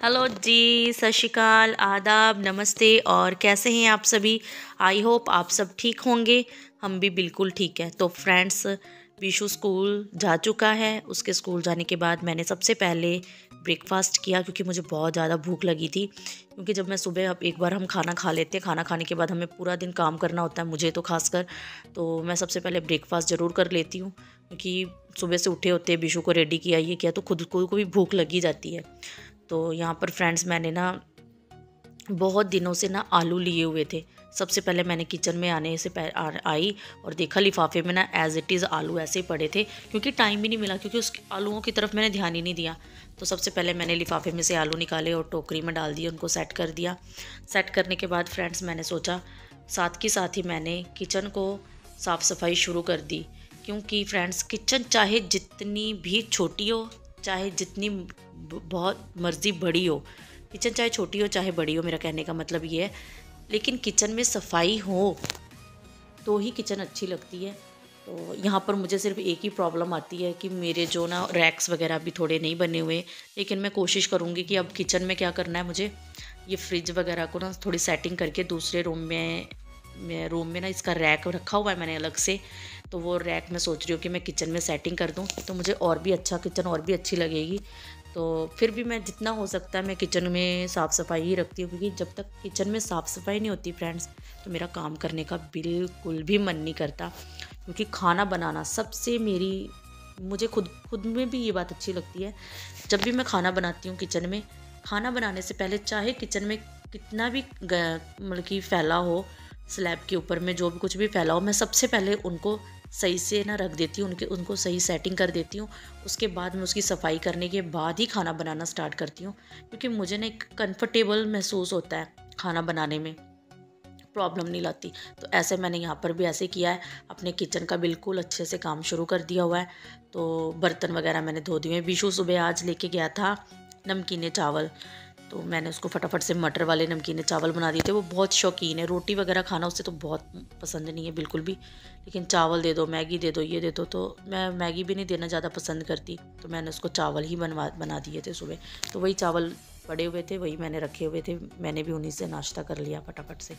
Hello जी, सत श्री अकाल, आदाब, नमस्ते। और कैसे हैं आप सभी। आई होप आप सब ठीक होंगे। हम भी बिल्कुल ठीक है। तो फ्रेंड्स, विशु स्कूल जा चुका है। उसके स्कूल जाने के बाद मैंने सबसे पहले ब्रेकफास्ट किया, क्योंकि मुझे बहुत ज़्यादा भूख लगी थी। क्योंकि जब मैं सुबह, अब एक बार हम खाना खा लेते हैं, खाना खाने के बाद हमें पूरा दिन काम करना होता है, मुझे तो खासकर। तो मैं सबसे पहले ब्रेकफास्ट ज़रूर कर लेती हूँ, क्योंकि सुबह से उठे होते हैं, विशु को रेडी किया, ये किया, तो खुद को भी भूख लगी जाती है। तो यहाँ पर फ्रेंड्स, मैंने ना बहुत दिनों से ना आलू लिए हुए थे। सबसे पहले मैंने किचन में आने से आई और देखा लिफाफे में ना एज़ इट इज़ आलू ऐसे ही पड़े थे, क्योंकि टाइम ही नहीं मिला, क्योंकि उस आलूओं की तरफ मैंने ध्यान ही नहीं दिया। तो सबसे पहले मैंने लिफाफे में से आलू निकाले और टोकरी में डाल दिए, उनको सेट कर दिया। सेट करने के बाद फ्रेंड्स, मैंने सोचा साथ के साथ ही मैंने किचन को साफ़ सफाई शुरू कर दी। क्योंकि फ्रेंड्स, किचन चाहे जितनी भी छोटी हो, चाहे जितनी बहुत मर्ज़ी बड़ी हो, किचन चाहे छोटी हो चाहे बड़ी हो, मेरा कहने का मतलब ये है, लेकिन किचन में सफाई हो तो ही किचन अच्छी लगती है। तो यहाँ पर मुझे सिर्फ एक ही प्रॉब्लम आती है कि मेरे जो ना रैक्स वगैरह अभी थोड़े नहीं बने हुए, लेकिन मैं कोशिश करूँगी कि अब किचन में क्या करना है, मुझे ये फ्रिज वगैरह को ना थोड़ी सेटिंग करके दूसरे रूम में ना इसका रैक रखा हुआ है मैंने अलग से। तो वो रैक मैं सोच रही हूँ कि मैं किचन में सेटिंग कर दूँ, तो मुझे और भी अच्छा, किचन और भी अच्छी लगेगी। तो फिर भी मैं जितना हो सकता है मैं किचन में साफ़ सफाई ही रखती हूँ, क्योंकि जब तक किचन में साफ़ सफाई नहीं होती फ्रेंड्स, तो मेरा काम करने का बिल्कुल भी मन नहीं करता। क्योंकि खाना बनाना सबसे मुझे खुद में भी ये बात अच्छी लगती है। जब भी मैं खाना बनाती हूँ किचन में, खाना बनाने से पहले चाहे किचन में कितना भी मतलब कि फैला हो, स्लैब के ऊपर में जो भी कुछ भी फैला हो, मैं सबसे पहले उनको सही से ना रख देती हूँ, उनको सही सेटिंग कर देती हूँ। उसके बाद मैं उसकी सफाई करने के बाद ही खाना बनाना स्टार्ट करती हूँ, क्योंकि मुझे ना एक कंफर्टेबल महसूस होता है खाना बनाने में, प्रॉब्लम नहीं लाती। तो ऐसे मैंने यहाँ पर भी ऐसे किया है, अपने किचन का बिल्कुल अच्छे से काम शुरू कर दिया हुआ है। तो बर्तन वगैरह मैंने धो दिए हैं। विशु सुबह आज लेके गया था नमकीने चावल, तो मैंने उसको फटाफट से मटर वाले नमकीने चावल बना दिए थे। वो बहुत शौकीन है, रोटी वगैरह खाना उससे तो बहुत पसंद नहीं है बिल्कुल भी, लेकिन चावल दे दो, मैगी दे दो, ये दे दो। तो मैं मैगी भी नहीं देना ज़्यादा पसंद करती, तो मैंने उसको चावल ही बना दिए थे सुबह। तो वही चावल पड़े हुए थे, वही मैंने रखे हुए थे, मैंने भी उन्हीं से नाश्ता कर लिया फटाफट से।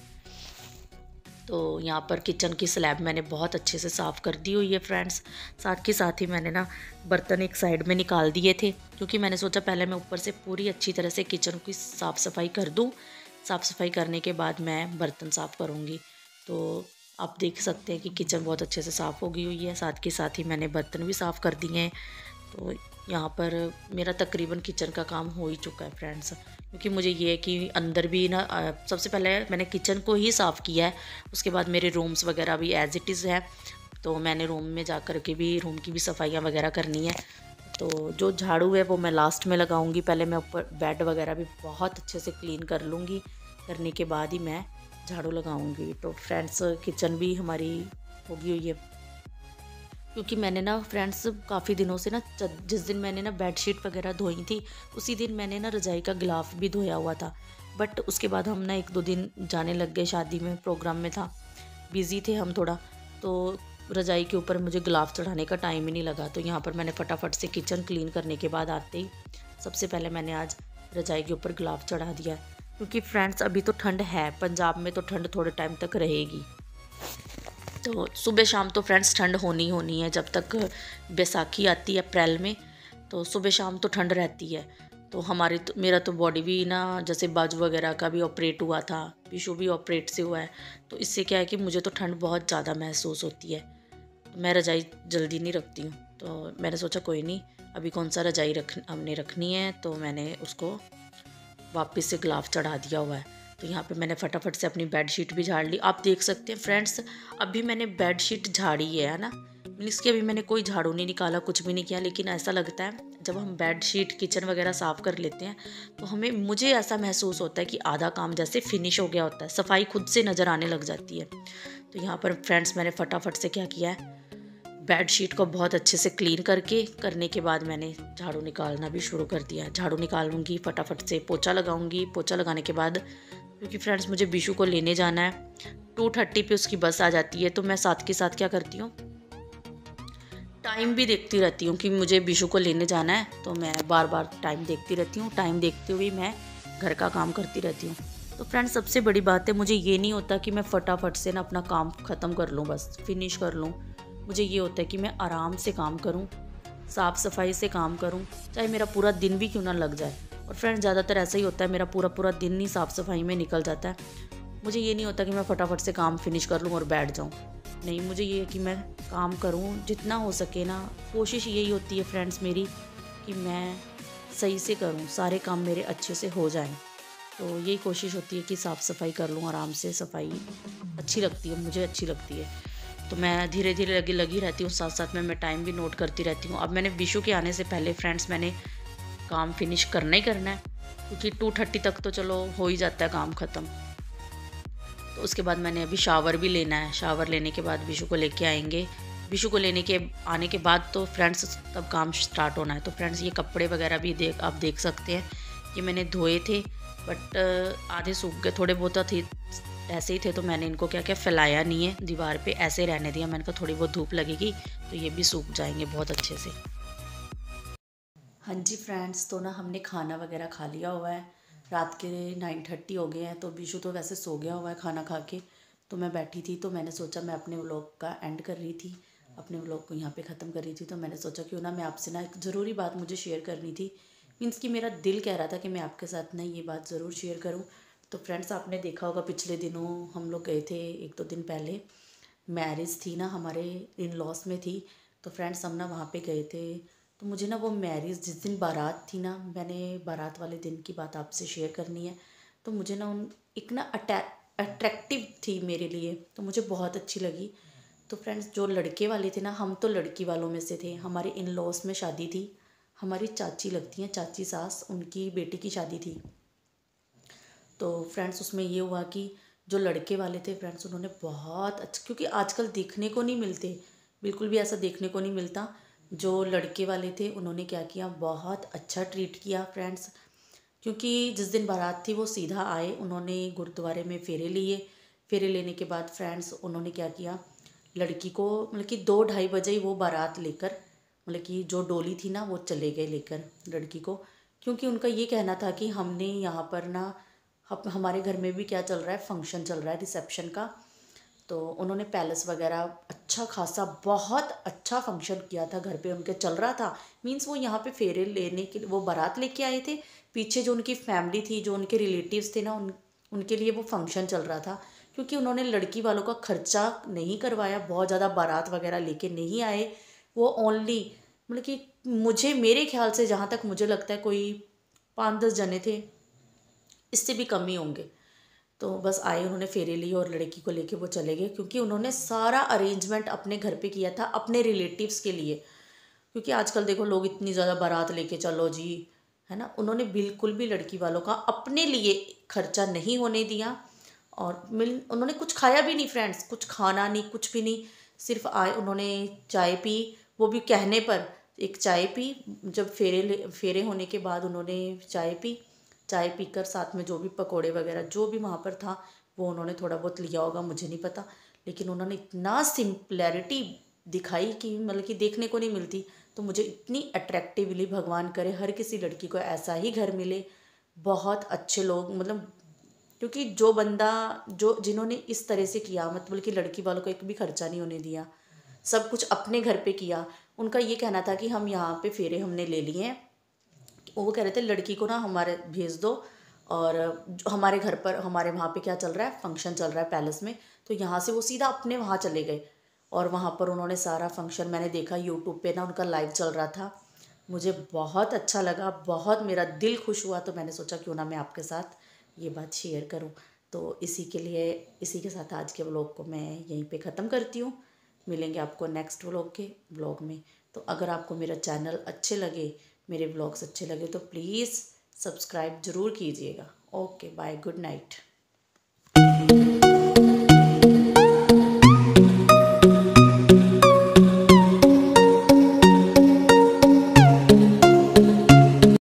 तो यहाँ पर किचन की स्लैब मैंने बहुत अच्छे से साफ़ कर दी हुई है फ्रेंड्स। साथ ही मैंने ना बर्तन एक साइड में निकाल दिए थे, क्योंकि मैंने सोचा पहले मैं ऊपर से पूरी अच्छी तरह से किचन की साफ़ सफाई कर दूँ। साफ़ सफाई करने के बाद मैं बर्तन साफ़ करूँगी। तो आप देख सकते हैं कि किचन बहुत अच्छे से साफ़ हो गई हुई है। साथ ही मैंने बर्तन भी साफ़ कर दिए हैं। तो यहाँ पर मेरा तकरीबन किचन का काम हो ही चुका है फ्रेंड्स, क्योंकि मुझे ये है कि अंदर भी ना सबसे पहले मैंने किचन को ही साफ़ किया है। उसके बाद मेरे रूम्स वगैरह भी एज़ इट इज़ है, तो मैंने रूम में जा कर के भी रूम की भी सफाइयाँ वगैरह करनी है। तो जो झाड़ू है वो मैं लास्ट में लगाऊंगी, पहले मैं ऊपर बेड वगैरह भी बहुत अच्छे से क्लीन कर लूँगी, करने के बाद ही मैं झाड़ू लगाऊंगी। तो फ्रेंड्स, किचन भी हमारी होगी हुई है, क्योंकि मैंने ना फ्रेंड्स काफ़ी दिनों से ना, जिस दिन मैंने ना बेडशीट वगैरह धोई थी, उसी दिन मैंने ना रज़ाई का गिलाफ भी धोया हुआ था। बट उसके बाद हम ना 1-2 दिन जाने लग गए, शादी में प्रोग्राम में था, बिज़ी थे हम थोड़ा, तो रज़ाई के ऊपर मुझे गिलाफ चढ़ाने का टाइम ही नहीं लगा। तो यहाँ पर मैंने फटाफट से किचन क्लीन करने के बाद आते ही सबसे पहले मैंने आज रज़ाई के ऊपर गिलाफ चढ़ा दिया है। क्योंकि फ्रेंड्स, अभी तो ठंड है, पंजाब में तो ठंड थोड़े टाइम तक रहेगी। तो सुबह शाम तो फ्रेंड्स ठंड होनी है, जब तक बैसाखी आती है अप्रैल में, तो सुबह शाम तो ठंड रहती है। तो मेरा तो बॉडी भी ना, जैसे बाजू वगैरह का भी ऑपरेट हुआ था, विशु भी ऑपरेट से हुआ है, तो इससे क्या है कि मुझे तो ठंड बहुत ज़्यादा महसूस होती है। मैं रज़ाई जल्दी नहीं रखती हूँ, तो मैंने सोचा कोई नहीं, अभी कौन सा रज़ाई हमने रखनी है, तो मैंने उसको वापस से गिलाफ चढ़ा दिया हुआ है। तो यहाँ पे मैंने फटाफट से अपनी बेडशीट भी झाड़ ली। आप देख सकते हैं फ्रेंड्स, अभी मैंने बेडशीट झाड़ी है ना, मीन्स कि अभी मैंने कोई झाड़ू नहीं निकाला, कुछ भी नहीं किया। लेकिन ऐसा लगता है जब हम बेडशीट किचन वगैरह साफ़ कर लेते हैं, तो मुझे ऐसा महसूस होता है कि आधा काम जैसे फिनिश हो गया होता है, सफाई खुद से नज़र आने लग जाती है। तो यहाँ पर फ्रेंड्स, मैंने फटाफट से क्या किया है, बेडशीट को बहुत अच्छे से क्लीन करने के बाद मैंने झाड़ू निकालना भी शुरू कर दिया। झाड़ू निकालूंगी, फटाफट से पोछा लगाऊंगी। पोछा लगाने के बाद, क्योंकि फ्रेंड्स मुझे विशु को लेने जाना है, 2:30 पे उसकी बस आ जाती है, तो मैं साथ के साथ क्या करती हूँ, टाइम भी देखती रहती हूँ कि मुझे बिशु को लेने जाना है, तो मैं बार बार टाइम देखती रहती हूँ। टाइम देखते हुए मैं घर का काम करती रहती हूँ। तो फ्रेंड्स, सबसे बड़ी बात है, मुझे ये नहीं होता कि मैं फटाफट से ना अपना काम ख़त्म कर लूँ, बस फिनिश कर लूँ। मुझे ये होता है कि मैं आराम से काम करूँ, साफ़ सफाई से काम करूँ, चाहे मेरा पूरा दिन भी क्यों ना लग जाए। और फ्रेंड्स, ज़्यादातर ऐसा ही होता है, मेरा पूरा पूरा दिन ही साफ़ सफाई में निकल जाता है। मुझे ये नहीं होता कि मैं फटाफट से काम फिनिश कर लूँ और बैठ जाऊँ। नहीं, मुझे ये है कि मैं काम करूँ जितना हो सके ना। कोशिश यही होती है फ्रेंड्स मेरी कि मैं सही से करूँ, सारे काम मेरे अच्छे से हो जाएं। तो यही कोशिश होती है कि साफ़ सफाई कर लूँ आराम से। सफाई अच्छी लगती है, मुझे अच्छी लगती है। तो मैं धीरे धीरे लगी रहती हूँ, साथ साथ में मैं टाइम भी नोट करती रहती हूँ। अब मैंने विशु के आने से पहले फ्रेंड्स मैंने काम फिनिश करना ही करना है, क्योंकि 2:30 तक तो चलो हो ही जाता है काम ख़त्म। तो उसके बाद मैंने अभी शावर भी लेना है। शावर लेने के बाद विशु को लेके आएंगे। विशु को लेने के आने के बाद तो फ्रेंड्स तब काम स्टार्ट होना है। तो फ्रेंड्स, ये कपड़े वगैरह भी आप देख सकते हैं, ये मैंने धोए थे, बट आधे सूख गए, थोड़े बहुत थे ऐसे ही थे। तो मैंने इनको क्या क्या फैलाया नहीं है दीवार पे, ऐसे रहने दिया। मैंने कहा थोड़ी बहुत धूप लगेगी तो ये भी सूख जाएंगे बहुत अच्छे से। हाँ जी फ्रेंड्स, तो ना हमने खाना वगैरह खा लिया हुआ है। रात के 9:30 हो गए हैं। तो बिशु तो वैसे सो गया हुआ है खाना खा के। तो मैं बैठी थी, तो मैंने सोचा मैं अपने व्लॉग का एंड कर रही थी, अपने व्लॉग को यहाँ पे ख़त्म कर रही थी। तो मैंने सोचा क्यों ना मैं आपसे ना एक ज़रूरी बात मुझे शेयर करनी थी। मीन्स कि मेरा दिल कह रहा था कि मैं आपके साथ ना ये बात ज़रूर शेयर करूँ। तो फ्रेंड्स, आपने देखा होगा पिछले दिनों हम लोग गए थे, 1-2 दिन पहले मैरिज थी ना हमारे इन लॉस में थी। तो फ्रेंड्स, हम ना वहाँ पे गए थे। तो मुझे ना वो मैरिज, जिस दिन बारात थी ना, मैंने बारात वाले दिन की बात आपसे शेयर करनी है। तो मुझे ना उन एक ना अट्रैक्टिव थी मेरे लिए, तो मुझे बहुत अच्छी लगी। तो फ्रेंड्स, जो लड़के वाले थे ना, हम तो लड़की वालों में से थे। हमारे इन लॉस में शादी थी, हमारी चाची लगती हैं, चाची सास, उनकी बेटी की शादी थी। तो फ्रेंड्स, उसमें ये हुआ कि जो लड़के वाले थे फ्रेंड्स, उन्होंने बहुत अच्छा, क्योंकि आजकल देखने को नहीं मिलते, बिल्कुल भी ऐसा देखने को नहीं मिलता। जो लड़के वाले थे उन्होंने क्या किया, बहुत अच्छा ट्रीट किया फ्रेंड्स। क्योंकि जिस दिन बारात थी वो सीधा आए, उन्होंने गुरुद्वारे में फेरे लिए। फेरे लेने के बाद फ्रेंड्स, उन्होंने क्या किया, लड़की को मतलब कि 2-2:30 बजे ही वो बारात लेकर, मतलब कि जो डोली थी ना, वो चले गए लेकर लड़की को। क्योंकि उनका ये कहना था कि हमने यहाँ पर ना, हमारे घर में भी क्या चल रहा है, फंक्शन चल रहा है रिसेप्शन का। तो उन्होंने पैलेस वगैरह अच्छा खासा, बहुत अच्छा फंक्शन किया था, घर पे उनके चल रहा था। मींस वो यहाँ पे फेरे लेने के, वो बारात लेके आए थे, पीछे जो उनकी फैमिली थी, जो उनके रिलेटिव्स थे ना, उनके लिए वो फंक्शन चल रहा था। क्योंकि उन्होंने लड़की वालों का खर्चा नहीं करवाया, बहुत ज़्यादा बारात वगैरह लेके नहीं आए। वो ओनली, मतलब कि मुझे, मेरे ख्याल से जहाँ तक मुझे लगता है, कोई 5-10 जने थे, इससे भी कम ही होंगे। तो बस आए, उन्होंने फेरे लिए और लड़की को लेके वो चले गए। क्योंकि उन्होंने सारा अरेंजमेंट अपने घर पे किया था, अपने रिलेटिव्स के लिए। क्योंकि आजकल देखो लोग इतनी ज़्यादा बारात लेके चलो जी, है ना। उन्होंने बिल्कुल भी लड़की वालों का अपने लिए खर्चा नहीं होने दिया। और उन्होंने कुछ खाया भी नहीं फ्रेंड्स, कुछ खाना नहीं, कुछ भी नहीं। सिर्फ आए, उन्होंने चाय पी, वो भी कहने पर एक चाय पी। जब फेरे होने के बाद उन्होंने चाय पी। चाय पीकर साथ में जो भी पकोड़े वगैरह जो भी वहाँ पर था, वो उन्होंने थोड़ा बहुत लिया होगा, मुझे नहीं पता। लेकिन उन्होंने इतना सिंपलैरिटी दिखाई कि मतलब कि देखने को नहीं मिलती। तो मुझे इतनी अट्रैक्टिवली, भगवान करे हर किसी लड़की को ऐसा ही घर मिले। बहुत अच्छे लोग, मतलब क्योंकि जो बंदा, जो जिन्होंने इस तरह से किया, मतलब कि लड़की वालों को एक भी खर्चा नहीं होने दिया, सब कुछ अपने घर पे किया। उनका ये कहना था कि हम यहाँ पे फेरे हमने ले लिए हैं, वो कह रहे थे लड़की को ना हमारे भेज दो, और हमारे घर पर, हमारे वहाँ पे क्या चल रहा है, फंक्शन चल रहा है पैलेस में। तो यहाँ से वो सीधा अपने वहाँ चले गए। और वहाँ पर उन्होंने सारा फंक्शन, मैंने देखा यूट्यूब पे ना, उनका लाइव चल रहा था। मुझे बहुत अच्छा लगा, बहुत मेरा दिल खुश हुआ। तो मैंने सोचा क्यों ना मैं आपके साथ ये बात शेयर करूं। तो इसी के लिए, इसी के साथ आज के व्लॉग को मैं यहीं पे ख़त्म करती हूँ। मिलेंगे आपको नेक्स्ट व्लॉग में। तो अगर आपको मेरा चैनल अच्छे लगे, मेरे व्लॉग्स अच्छे लगे, तो प्लीज़ सब्सक्राइब ज़रूर कीजिएगा। Okay bye, good night.